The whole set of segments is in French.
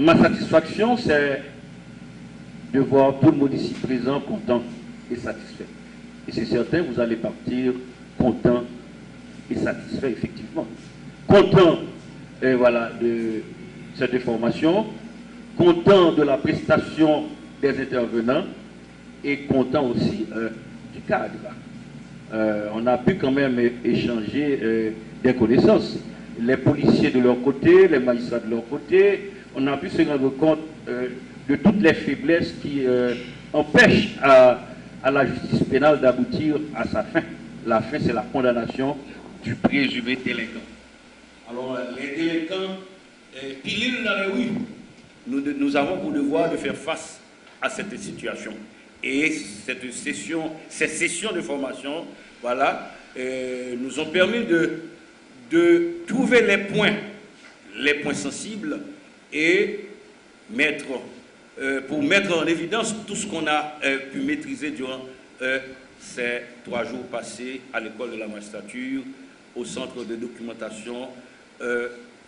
Ma satisfaction, c'est de voir tout le monde ici présent, content et satisfait. Et c'est certain, vous allez partir content et satisfait, effectivement. Content, voilà, de cette formation, content de la prestation des intervenants et content aussi du cadre. On a pu quand même échanger des connaissances. Les policiers de leur côté, les magistrats de leur côté, on a pu se rendre compte de toutes les faiblesses qui empêchent à la justice pénale d'aboutir à sa fin. La fin, c'est la condamnation du présumé délinquant. Alors, les délinquants, pilés dans les rues, nous avons pour devoir de faire face à cette situation. Et ces sessions de formation, voilà, nous ont permis de trouver les points sensibles et pour mettre en évidence tout ce qu'on a pu maîtriser durant ces 3 jours passés à l'école de la magistrature, au centre de documentation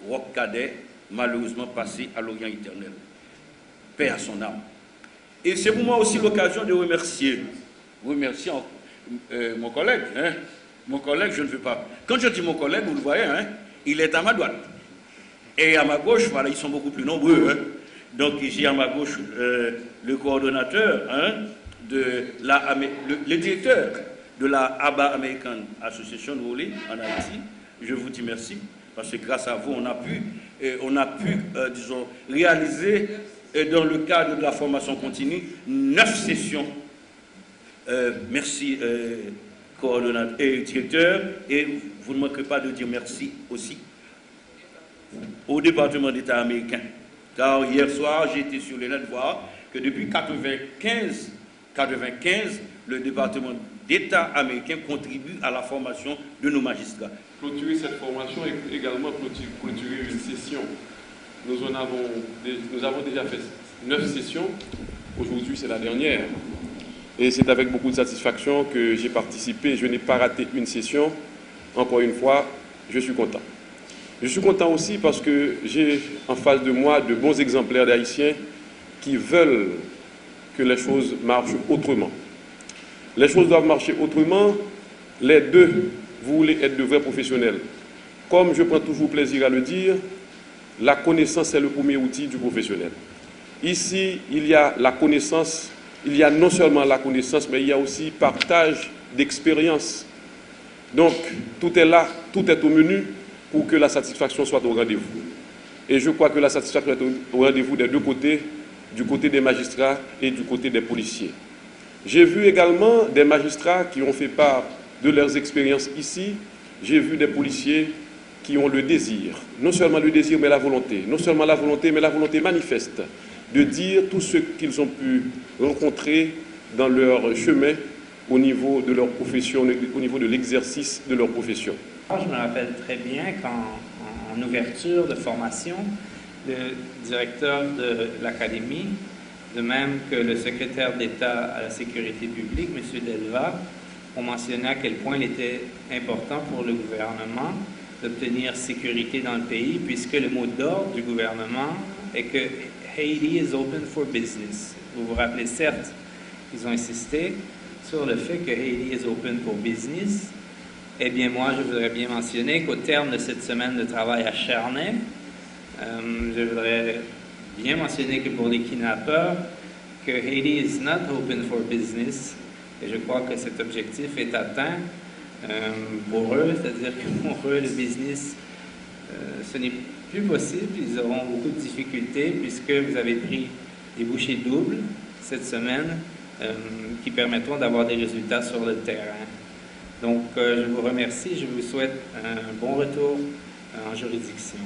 Roch Cadet, malheureusement passé à l'Orient éternel. Paix à son âme. Et c'est pour moi aussi l'occasion de remercier mon collègue. Hein. Mon collègue, je ne veux pas. Quand je dis mon collègue, vous le voyez, hein, il est à ma droite. Et à ma gauche, voilà, ils sont beaucoup plus nombreux. Hein. Donc ici à ma gauche, le coordonnateur, hein, le directeur de la ABA American Association Rowley en Haïti. Je vous dis merci, parce que grâce à vous, on a pu disons, réaliser dans le cadre de la formation continue 9 sessions. Merci, coordonnateur et directeur, et vous ne manquerez pas de dire merci aussi au département d'État américain. Car hier soir, j'ai été sur le net voir que depuis 1995, le département d'État américain contribue à la formation de nos magistrats. Clôturer cette formation et également clôturer une session. Nous avons déjà fait 9 sessions. Aujourd'hui, c'est la dernière. Et c'est avec beaucoup de satisfaction que j'ai participé. Je n'ai pas raté une session. Encore une fois, je suis content. Je suis content aussi parce que j'ai en face de moi de bons exemplaires d'Haïtiens qui veulent que les choses marchent autrement. Les choses doivent marcher autrement. Les deux, vous voulez être de vrais professionnels. Comme je prends toujours plaisir à le dire, la connaissance est le premier outil du professionnel. Ici, il y a la connaissance, il y a non seulement la connaissance, mais il y a aussi partage d'expérience. Donc, tout est là, tout est au menu pour que la satisfaction soit au rendez-vous. Et je crois que la satisfaction est au rendez-vous des deux côtés, du côté des magistrats et du côté des policiers. J'ai vu également des magistrats qui ont fait part de leurs expériences ici. J'ai vu des policiers qui ont le désir, non seulement le désir, mais la volonté, non seulement la volonté, mais la volonté manifeste de dire tout ce qu'ils ont pu rencontrer dans leur chemin au niveau de leur profession, au niveau de l'exercice de leur profession. Je me rappelle très bien qu'en ouverture de formation, le directeur de l'académie, de même que le secrétaire d'État à la sécurité publique, M. Delva, ont mentionné à quel point il était important pour le gouvernement d'obtenir sécurité dans le pays, puisque le mot d'ordre du gouvernement est que Haiti is open for business. Vous vous rappelez, certes, ils ont insisté sur le fait que Haiti is open for business. Eh bien, moi, je voudrais bien mentionner qu'au terme de cette semaine de travail acharné, je voudrais bien mentionner que pour les kidnappeurs, que Haiti is not open for business. Et je crois que cet objectif est atteint pour eux, c'est-à-dire que pour eux, le business, ce n'est plus possible. Ils auront beaucoup de difficultés puisque vous avez pris des bouchées doubles cette semaine qui permettront d'avoir des résultats sur le terrain. Donc, je vous remercie. Je vous souhaite un bon retour en juridiction.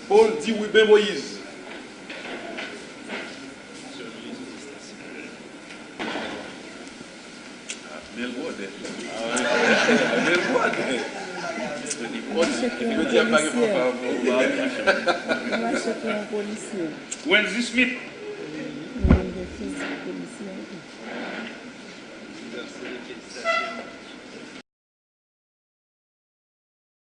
Paul dit oui, ben Moïse. Wendy Smith.